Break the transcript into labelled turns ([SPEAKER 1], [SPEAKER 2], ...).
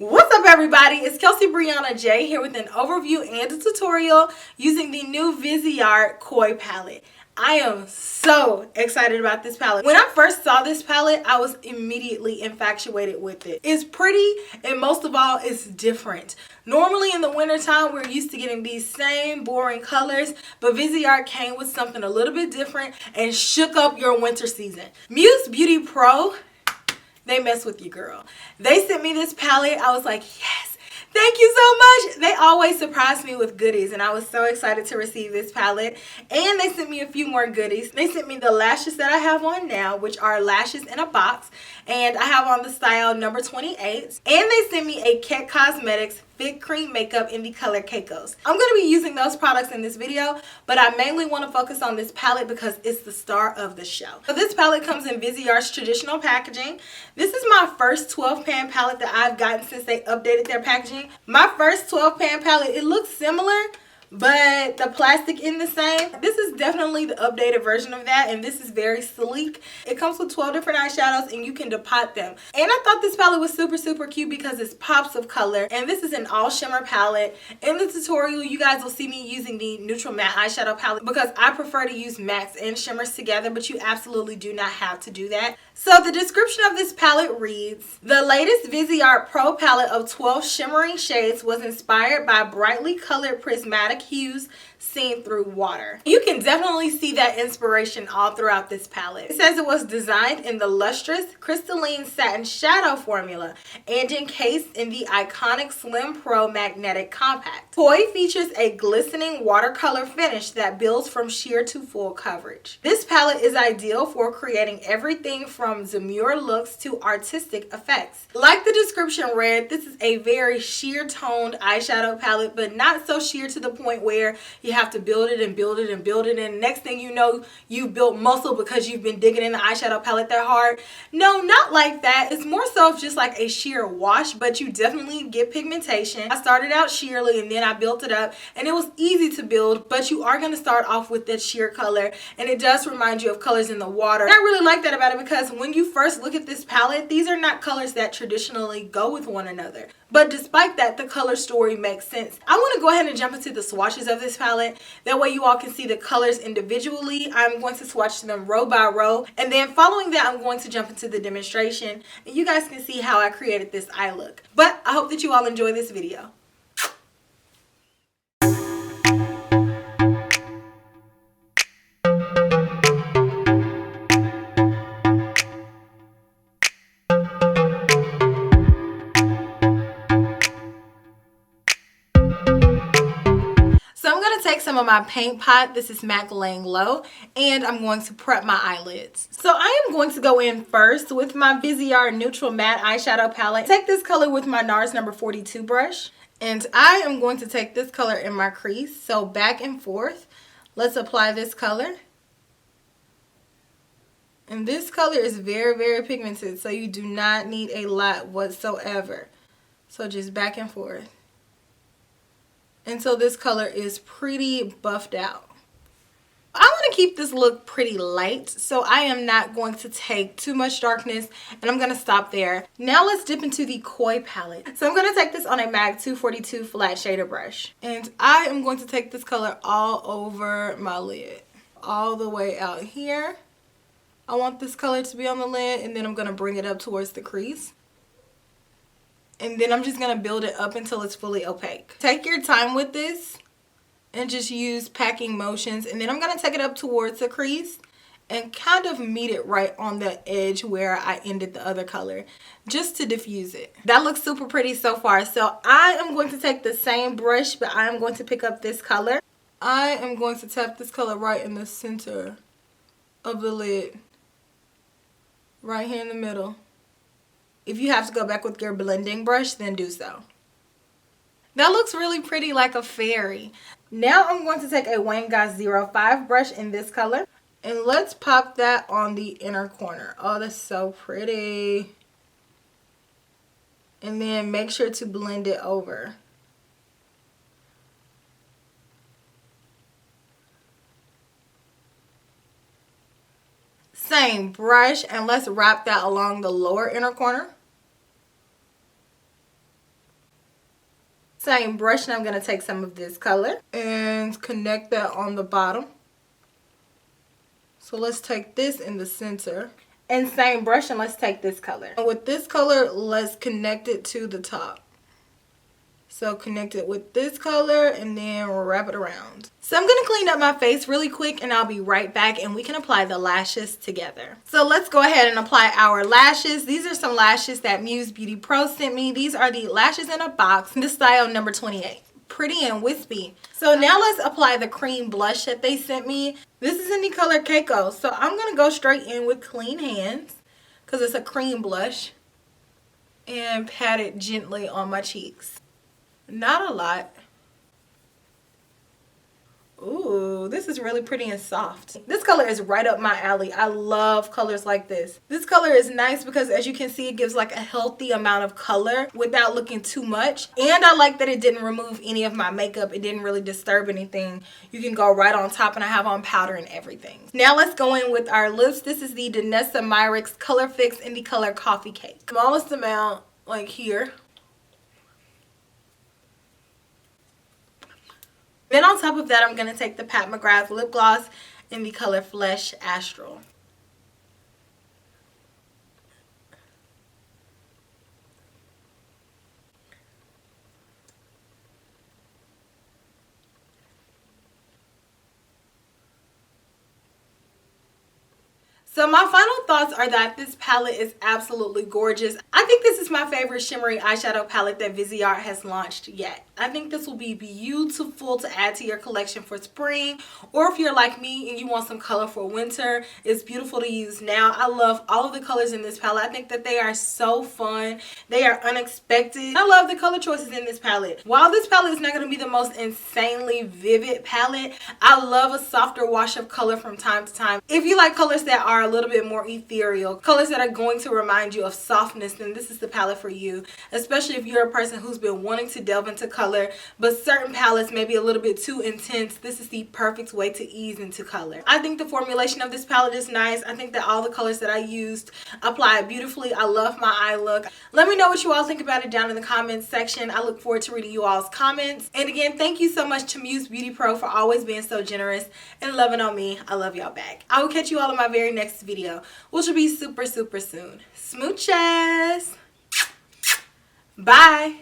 [SPEAKER 1] What's up, everybody? It's Kelsee Briana J here with an overview and a tutorial using the new Viseart Coy Palette. I am so excited about this palette. When I first saw this palette, I was immediately infatuated with it. It's pretty, and most of all, it's different. Normally in the wintertime, we're used to getting these same boring colors, but Viseart came with something a little bit different and shook up your winter season. Muse Beauty Pro, they mess with you, girl. They sent me this palette. I was like, yes, thank you so much. They always surprise me with goodies, and I was so excited to receive this palette. And they sent me a few more goodies. They sent me the lashes that I have on now, which are lashes in a box, and I have on the style number 28. And they sent me a Ket Cosmetics Fit Cream Makeup in the color Caicos. I'm going to be using those products in this video, but I mainly want to focus on this palette because it's the star of the show. So this palette comes in Viseart's traditional packaging. This is my first 12-pan palette that I've gotten since they updated their packaging. My first 12-pan palette, it looks similar, but the plastic in the same. This is definitely the updated version of that, and this is very sleek. It comes with 12 different eyeshadows, and you can depot them. And I thought this palette was super cute because it's pops of color, and this is an all shimmer palette. In the tutorial, you guys will see me using the neutral matte eyeshadow palette because I prefer to use mattes and shimmers together, but you absolutely do not have to do that. So the description of this palette reads, the latest Viseart Pro palette of 12 shimmering shades was inspired by brightly colored prismatic hues seen through water. You can definitely see that inspiration all throughout this palette. It says it was designed in the lustrous crystalline satin shadow formula and encased in the iconic Slim Pro Magnetic Compact. Coy features a glistening watercolor finish that builds from sheer to full coverage. This palette is ideal for creating everything from demure looks to artistic effects. Like the description read, this is a very sheer toned eyeshadow palette, but not so sheer to the point where you have to build it and build it and build it, and next thing you know, you built muscle because you've been digging in the eyeshadow palette that hard. No, not like that. It's more so just like a sheer wash, but you definitely get pigmentation. I started out sheerly and then I built it up, and it was easy to build, but you are going to start off with that sheer color, and it does remind you of colors in the water. And I really like that about it because when you first look at this palette, these are not colors that traditionally go with one another. But despite that, the color story makes sense. I want to go ahead and jump into the swatches of this palette. That way you all can see the colors individually. I'm going to swatch them row by row. And then following that, I'm going to jump into the demonstration. And you guys can see how I created this eye look. But I hope that you all enjoy this video. Take some of my paint pot, this is MAC Laying Low, and I'm going to prep my eyelids. So I am going to go in first with my Viseart Neutral Matte Eyeshadow Palette. Take this color with my NARS number 42 brush, and I am going to take this color in my crease, so back and forth. Let's apply this color. And this color is very pigmented, so you do not need a lot whatsoever. So just back and forth. Until this color is pretty buffed out. I want to keep this look pretty light, so I am not going to take too much darkness, and I'm going to stop there. Now let's dip into the Coy palette. So I'm going to take this on a MAC 242 flat shader brush, and I am going to take this color all over my lid, all the way out here. I want this color to be on the lid, and then I'm going to bring it up towards the crease. And then I'm just going to build it up until it's fully opaque. Take your time with this and just use packing motions. And then I'm going to take it up towards the crease and kind of meet it right on the edge where I ended the other color, just to diffuse it. That looks super pretty so far. So I am going to take the same brush, but I am going to pick up this color. I am going to tap this color right in the center of the lid, right here in the middle. If you have to go back with your blending brush, then do so. That looks really pretty, like a fairy. Now I'm going to take a Wayne Goss 05 brush in this color, and let's pop that on the inner corner. Oh, that's so pretty. And then make sure to blend it over. Same brush, and let's wrap that along the lower inner corner. Same brush, and I'm going to take some of this color and connect that on the bottom. So let's take this in the center. And same brush, and let's take this color. And with this color, let's connect it to the top. So connect it with this color and then wrap it around. So I'm going to clean up my face really quick and I'll be right back and we can apply the lashes together. So let's go ahead and apply our lashes. These are some lashes that Muse Beauty Pro sent me. These are the lashes in a box in the style number 28. Pretty and wispy. So now let's apply the cream blush that they sent me. This is in the color Keiko. So I'm going to go straight in with clean hands because it's a cream blush and pat it gently on my cheeks. Not a lot. Ooh, this is really pretty and soft. This color is right up my alley. I love colors like this. This color is nice because as you can see, it gives like a healthy amount of color without looking too much. And I like that it didn't remove any of my makeup. It didn't really disturb anything. You can go right on top and I have on powder and everything. Now let's go in with our lips. This is the Denona Myricks Color Fix in the color Coffee Cake. Smallest amount like here. Then on top of that, I'm going to take the Pat McGrath lip gloss in the color Flesh Astral. So my final thoughts are that this palette is absolutely gorgeous. I think this is my favorite shimmery eyeshadow palette that Viseart has launched yet. I think this will be beautiful to add to your collection for spring, or if you're like me and you want some color for winter, it's beautiful to use now. I love all of the colors in this palette. I think that they are so fun. They are unexpected. I love the color choices in this palette. While this palette is not going to be the most insanely vivid palette, I love a softer wash of color from time to time. If you like colors that are a little bit more ethereal, colors that are going to remind you of softness, then this is the palette for you, especially if you're a person who's been wanting to delve into color but certain palettes may be a little bit too intense. This is the perfect way to ease into color. I think the formulation of this palette is nice. I think that all the colors that I used apply beautifully. I love my eye look. Let me know what you all think about it down in the comments section. I look forward to reading you all's comments. And again, thank you so much to Muse Beauty Pro for always being so generous and loving on me. I love y'all back. I will catch you all in my very next video, which will be super soon. Smooches. Bye.